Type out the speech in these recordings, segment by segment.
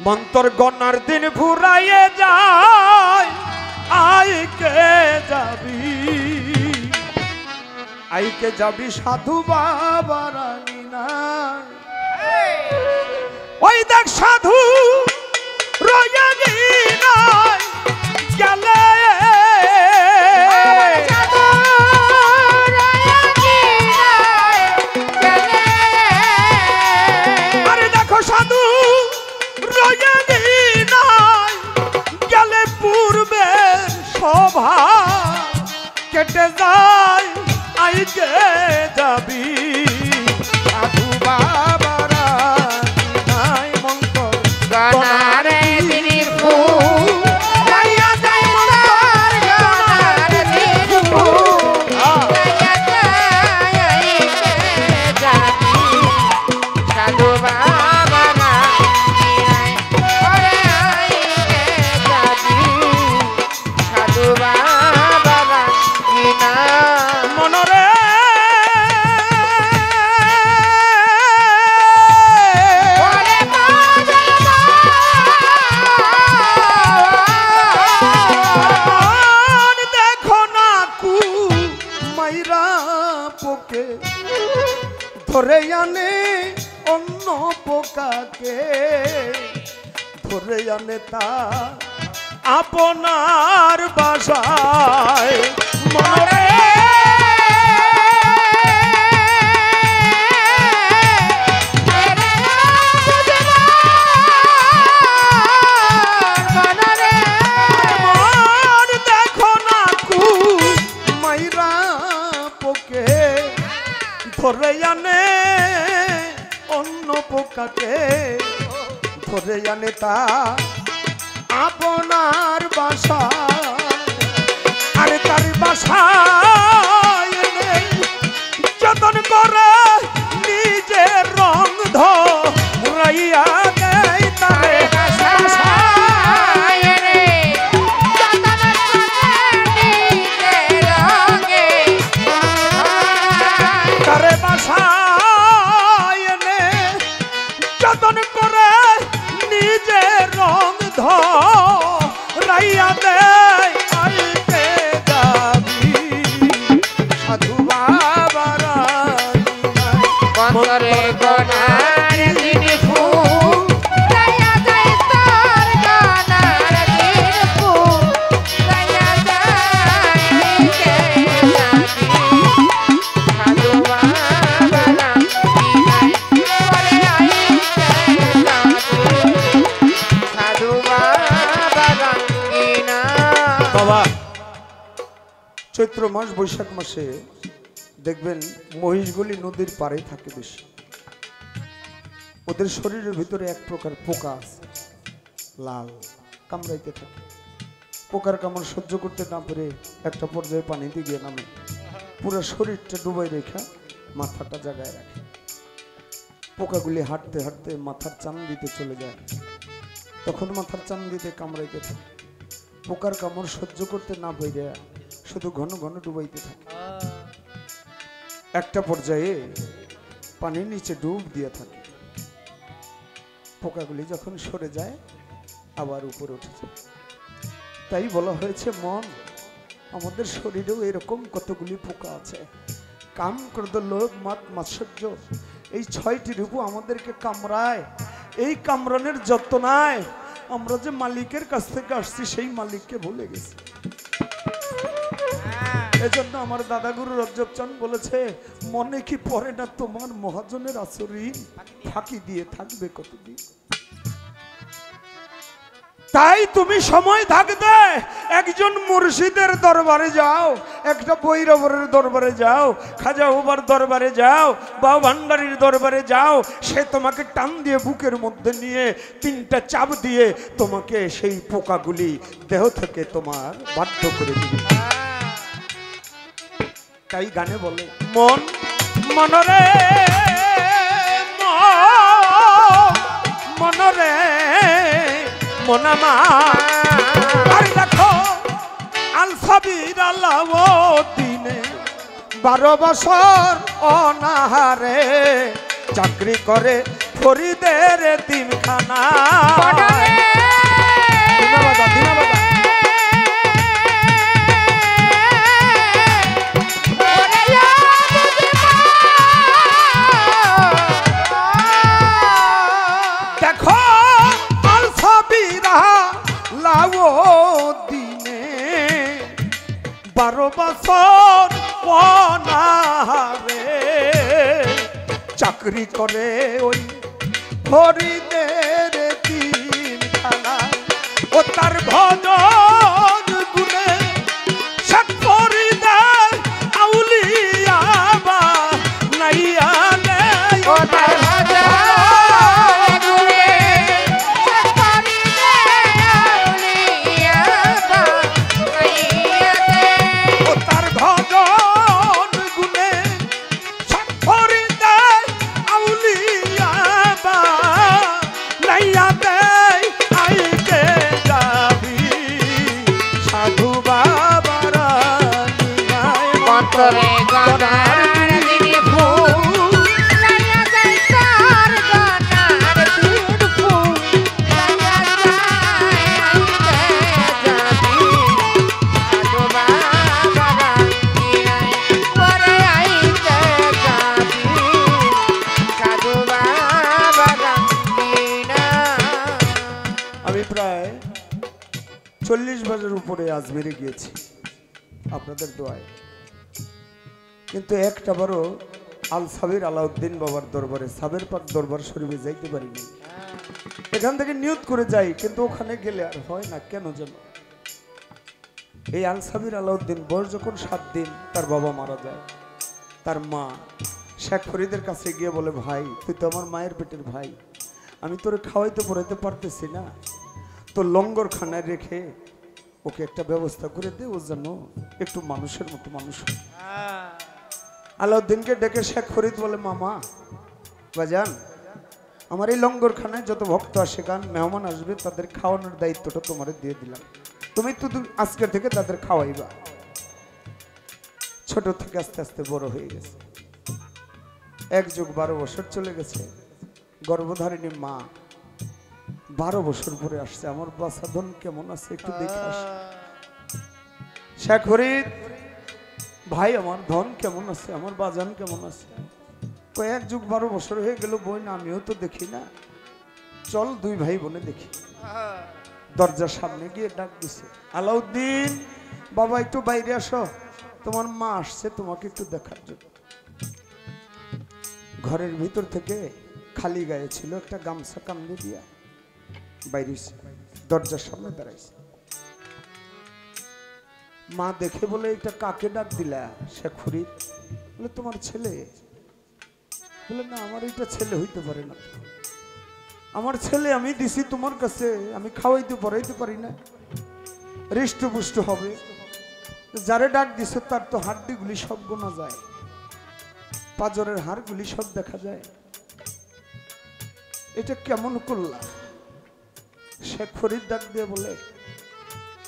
মন্তর গনার দিন ফুরাইয়ে যায় আইকে যাবি সাধু বাবা রানী না ওই দেখ সাধু রয়ানি নাই গেলে আরে দেখো সাধু রয়ানি নাই গেলে পূর্বের শোভা কেটে যায় আইকে যাবি সাধু বাবা নাই মন্তর গনারে দিনি ফুল লাইয়া যায় মন্তর গনারে দিনি ফুল লাইয়া যায় আইকে যাবি সাধু বাবা নাই ওরে আইকে যাবি সাধু বাবা না মনরে দেখো না কু মাইরা পোকে ধরে আনে অন্য পোকাকে ধরে আনে তা আপনার বাসায় মনরে দেখো না কু মাইরা পোকে ধরে আনে অন্য পোকাকে ধরে আনে তা আপনার বাসা আরে তার বাসায় যতন করে নিজের রং ধরাইয়া দেয় তারে বাসায় রে যতন করে নিজের রঙে তারে বাসায় যতন করে নিজের রং ধরাইয়া দেয় আইতে যাবি সাধু বাবা মন্তরে গনারে দিনি ফুল লাইয়া যায় তোর গনারে দিনি ফুল লাইয়া যায় আইকে যাবি সাধু বাবা নাই ওরে আইকে যাবি সাধু বাবা না বাবা চৈত্র মাস বৈশাখ মাসে দেখবেন মহিষগুলি নদীর পাড়ে থাকে বেশি ওদের শরীরের ভিতরে এক প্রকার পোকা আছে লাল কামড়াইতে থাকে পোকার কামড় সহ্য করতে না পেরে একটা পর্যায়ে পানিতে গিয়ে নামে পুরো শরীরটা ডুবাই রেখা মাথাটা জায়গায় রাখে পোকাগুলি হাঁটতে হাঁটতে মাথার চান দিতে চলে যায় তখন মাথার চান দিতে কামড়াইতে থাকে পোকার কামড় সহ্য করতে না পেরে শুধু ঘন ঘন ডুবাইতে থাকে একটা পর্যায়ে পানির নিচে ডুব দিয়ে থাকে পোকাগুলি যখন সরে যায় আবার উপরে উঠে যায় তাই বলা হয়েছে মন আমাদের শরীরেও এরকম কতগুলি পোকা আছে কাম ক্রোধ লোভ মাত মাৎসর্য এই 6টি রূপ আমাদেরকে কামড়ায় এই কামড়ানোর যত্নায় আমরা যে মালিকের কাছ থেকে আসছি সেই মালিককে ভুলে গেছি এজন্য আমার দাদাগুরু রজ্জব চাঁদ বলেছে মনে কি পড়ে না তোমার মহাজনের আচরণ ফাঁকি দিয়ে থাকবে কতদিন তাই তুমি সময় থাকতে একজন মুর্শিদের দরবারে যাও একটা বৈরবরের দরবারে যাও খাজা বাবার দরবারে যাও বা ভান্ডারীর দরবারে যাও সে তোমাকে টান দিয়ে বুকের মধ্যে নিয়ে 3টা চাপ দিয়ে তোমাকে সেই পোকাগুলি দেহ থেকে তোমার বাধ্য করে দিবে তাই গানে বলে মন মনরে মনরে মনামা আরে দেখো আলফাবির আল্লাহ দিনে 12 বছর অনাহারে চাকরি করে ফরিদের তিনখানা বছর অনাহারে চাকরি করে ওই ফরিদের তিনখানা ও তার ভজন গুণে শেখ ফরিদে আউলিয়া বা নাইয়া নেই ও তার ভজন গুণে শেখ ফরিদে আউলিয়া বা নাইয়া নেই ও তার ভজন গুণে শেখ ফরিদে আউলিয়া বা নাইয়া নেই আইকে যাবি সাধু বাবার মন্তরে গনার দিন ফুল লাইয়া যায় তার গনার দিন ফুল লাইয়া যায় যাবি সাধু বাবা পরে আইতে যাবি সাধু বাবা আমি প্রায় 40 বারের উপরে আজমিরে গিয়েছি আপনাদের দোয়ায়, কিন্তু একটা বারও আল সাবির আলাউদ্দিন বাবার দরবারে সাবের পাক দরবার শরীফে যাইতে পারিনি। এখান থেকে নিয়ত করে যাই, কিন্তু ওখানে গেলে আর হয় না কেন যেন। এই আল সাবির আলাউদ্দিন বয়স যখন 7 দিন তার বাবা মারা যায়, তার মা শেখ ফরিদের কাছে গিয়ে বলে, ভাই তুই তো আমার মায়ের পেটের ভাই, আমি তোরে খাওয়াইতে পড়াইতে পারতেছি না, তো লঙ্গরখানায় রেখে ওকে একটা ব্যবস্থা করে দে, ও যেন একটু মানুষের মতো মানুষ হয়। আলাউদ্দিনকে ডেকে শেখ ফরিদ বলে, মামা বাজান, আমার এই লঙ্গরখানায় যত ভক্ত আসে গান মেহমান আসবে তাদের খাওয়ানোর দায়িত্বটা তোমারে দিয়ে দিলাম, তুমি তো আজকের থেকে তাদের খাওয়াইবা। ছোট থেকে আস্তে আস্তে বড় হয়ে গেছে, 1 যুগ 12 বছর চলে গেছে। গর্ভধারিণী মা 12 বছর পরে আসছে, আমার বাচ্চা ধন কেমন আছে একটু দেখে আস। শেখ ফরিদ, ভাই আমার ধন কেমন আছে, আমার বাজান কেমন আছে? 1 যুগ 12 বছর হয়ে গেল বই না, আমিও তো দেখি না, চল 2 ভাই বোনে দেখি। দরজার সামনে গিয়ে ডাক দিছে, আলাউদ্দিন বাবা একটু বাইরে আসো, তোমার মা আসছে তোমাকে একটু দেখার জন্য। ঘরের ভিতর থেকে খালি গায়ে ছিল, একটা গামছা কান্দে দিয়া বাইরে দরজার সামনে দাঁড়াইছে। মা দেখে বলে, এটা কাকে ডাক দিলা? শেখ ফরিদ বলে, তোমার ছেলে। বলে, না আমার এটা ছেলে হইতে পারে না, আমার ছেলে আমি দিছি তোমার কাছে, আমি খাওয়াইতে পড়াইতে পারি না, হৃষ্টপুষ্ট হবে। যারে ডাক দিছে তার তো হাড্ডিগুলি সব গোনা যায়, পাজরের হাড়গুলি সব দেখা যায়, এটা কেমন করলা? শেখ ফরিদ ডাক দিয়ে বলে,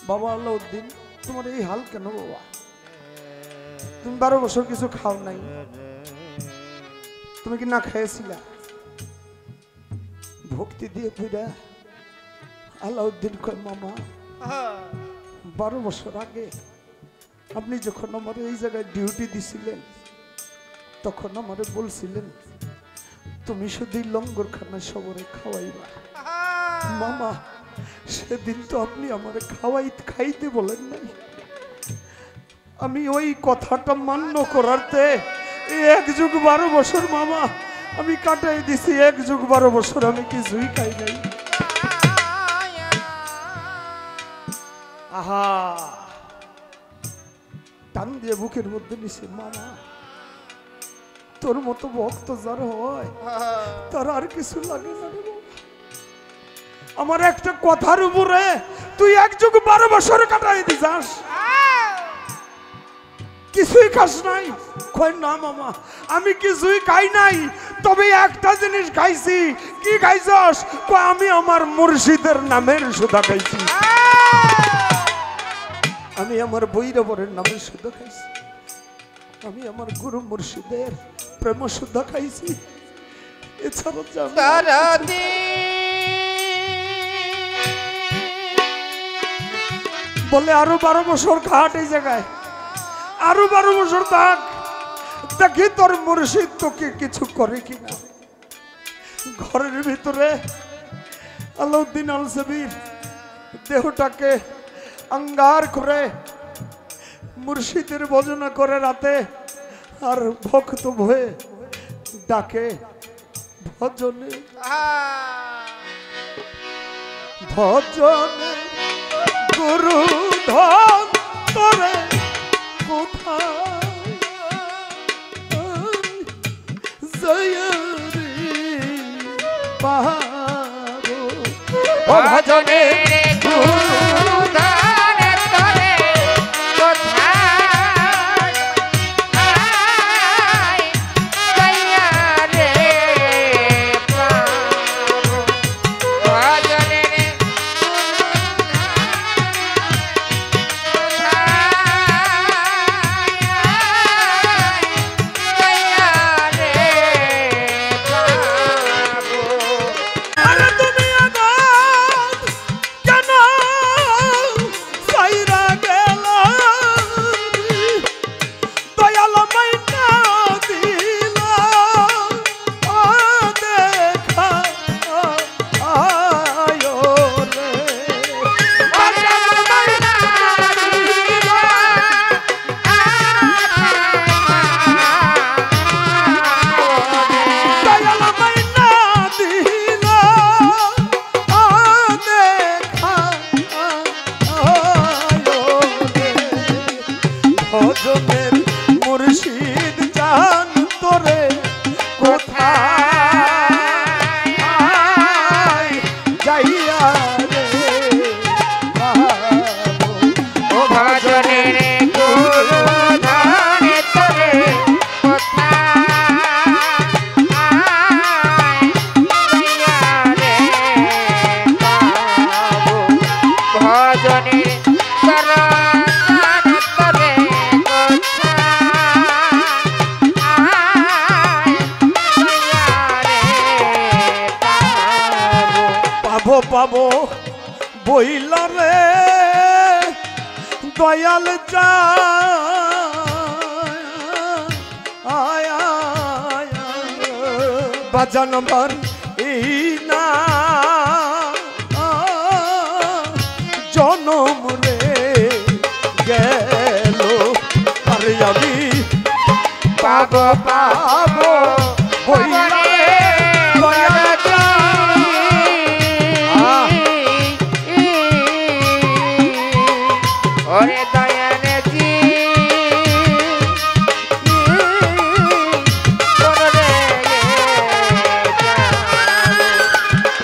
বাবা আলাউদ্দিন তোমার এই হাল কেন বাবা? তুমি 12 বছর কিছু খাও নাই, তুমি কি না খেয়েছিলা? ভক্তি দিয়ে ফিরা আলাউদ্দিন কয়, মামা 12 বছর আগে আপনি যখন আমার এই জায়গায় ডিউটি দিছিলেন তখন আমারে বলছিলেন তুমি শুধু লঙ্গরখানা সবরে খাওয়াইবা। মামা সেদিন তো আপনি আমারে খাইতে বলেন নাই, আমি ওই কথাটা মান্য করাতে 1 যুগ 12 বছর মামা আমি কাটাই দিছি, 1 যুগ 12 বছর আমি কিছুই খাই নাই। আহা টান দিয়ে বুকের মধ্যে নিছে, মামা তোর মতো ভক্ত যার হয় তার আর কিছু লাগে না রে বাবা। আমার একটা কথার উপরে তুই 1 যুগ 12 বছর কাটাই দিছাস, কিছুই খাস নাই? কই না মামা আমি কিছুই খাই নাই, তবে একটা জিনিস খাইছি। কি খাইছস? কই আমি আমার মুর্শিদের নামের সুধা খাইছি, আমি আমার বৈরবরের নামের সুধা খাইছি, আমি আমার গুরু মুর্শিদের প্রেম সুধা খাইছি, এছাড়া বলে আরো 12 বছর খাট এই জায়গায়, আরো 12 বছর থাক, দেখি তোর মুর্শিদ তোকে কিছু করে কিনা। ঘরের ভিতরে আলাউদ্দিন আল সাবির দেহটাকে আঙ্গার করে মুর্শিদের ভজনা করে রাতে আর ভক্ত ভয়ে ডাকে ভজনে ভজনে গুরু ধন তোরে কোথায় জয়রি পাহাড় ভজনে গুরু ধনে তরে কোথায় দয়া রে পাবো ভজনে আরে তুমি আমার কেন সাইরা গেলা দয়াল মাইনা দিলা দেখা আয়ো রে দয়াল মাইনা দিলা দেখা আয়ো রে ভজনের মুর্শিদ জান তোরে কোথায় যাইয়া রে পাবো ও ভজনে গুরু ধনে তরে কোথায় দয়া রে পাবো ভজনে চরণ তরে কোথায় দয়া রে পাবো পাবো পাবো বইলা রে দয়াল যা আয়া বাজান আমার এই না জনম রে গেল আরে আমি পাবো পাবো বইলা রে দয়াল যা ওরে দয়ানে জি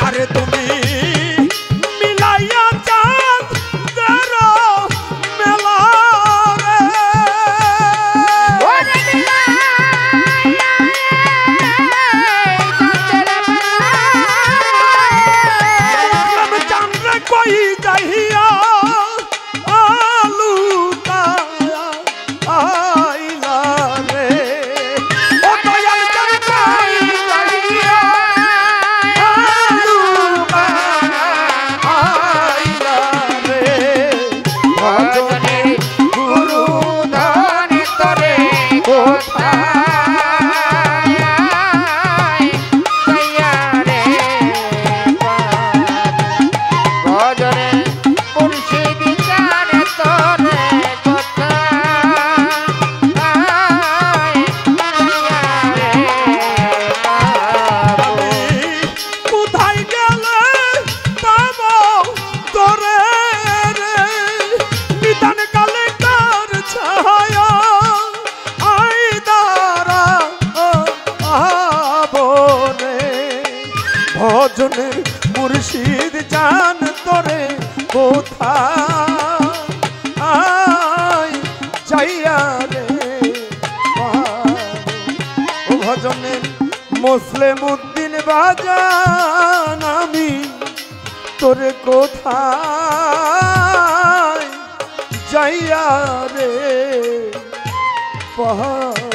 আরে তুমি মিলাইয়া চাঁদ দেরো মেলা রে আমি চাঁদ কই যাইয়া আলু আইলা রে ও দয়াল চাঁদ কই যাইয়া আলু আইলা রে ভজনে গুরু ধনে তরে কোথায় দয়া রে ভজনে মুর্শিদ জানে তরে কোথায় দয়া রে পাবো কোথায় গেলে পাবো তোরে রে নিদান কালে কার ছায়া আই দারা আবো রে ভজনে মুর্শিদ জান তোরে কোথায় যাইয়া রে পাবো ও ভজনের মুসলিম উদ্দিন বাজান আমি তোরে কোথায় যাইয়া রে পাবো